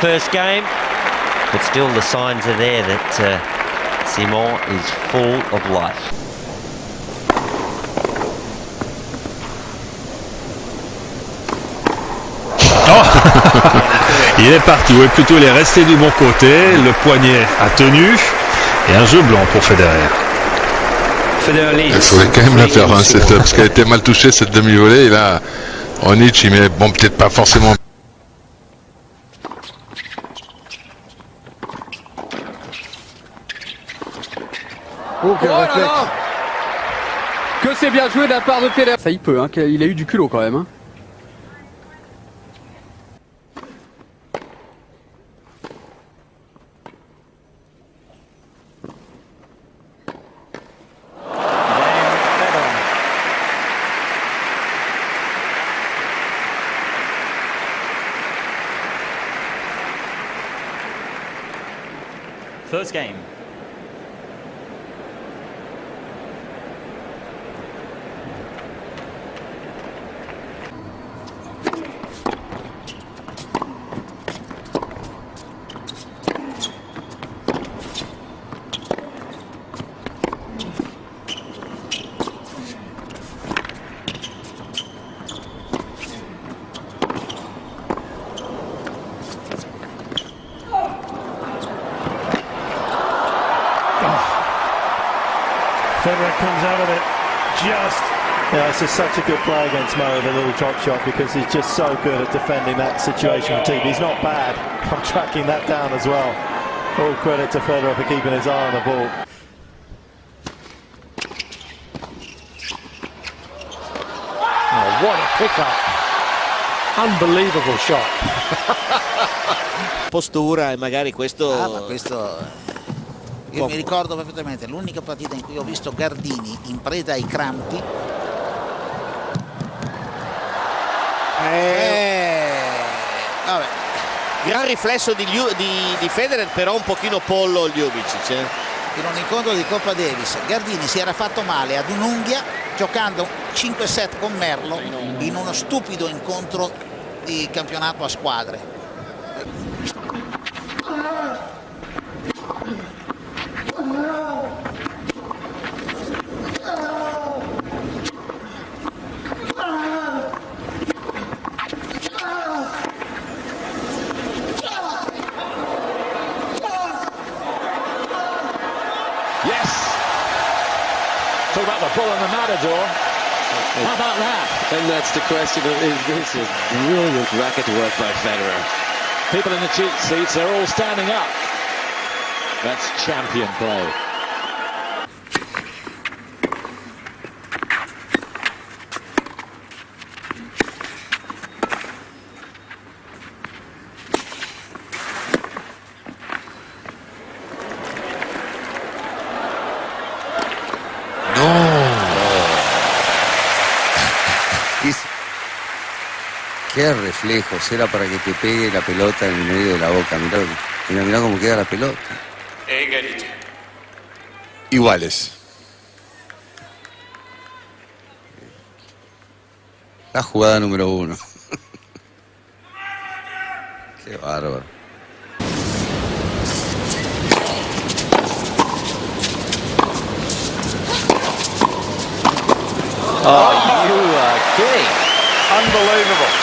first game, but still the signs are there that Simon is full of life. Il est parti, ou plutôt il est resté du bon côté, le poignet a tenu, et un jeu blanc pour Federer. Il faudrait quand même la faire, hein, parce qu'elle a été mal touchée cette demi-volée, et là, Onic, il met, bon, peut-être pas forcément. Oh là là, que c'est bien joué de la part de Federer. Ça il peut, hein, il a eu du culot quand même. Hein. First game. Federer comes out of it just... Yeah, it's just such a good play against Mo, the little drop shot, because he's just so good at defending that situation for team. He's not bad on tracking that down as well. All credit to Federer for keeping his eye on the ball. Oh, what a pickup. Unbelievable shot. Postura e magari questo... ma questo... Io mi ricordo perfettamente l'unica partita in cui ho visto Gardini in preda ai crampi. Vabbè. Gran riflesso di Federer, però un pochino pollo Ljubicic. In un incontro di Coppa Davis Gardini si era fatto male ad un'unghia giocando 5 set con Merlo in uno stupido incontro di campionato a squadre. Yes. Talk about the bull and the matador. How about that? And that's the question. This is brilliant racket work by Federer. People in the cheap seats, they're all standing up. That's champion play. Qué reflejos, era para que te pegue la pelota en el medio de la boca. Mirá cómo queda la pelota. Iguales. La jugada número 1. Qué bárbaro. Oh, you are kidding. Unbelievable.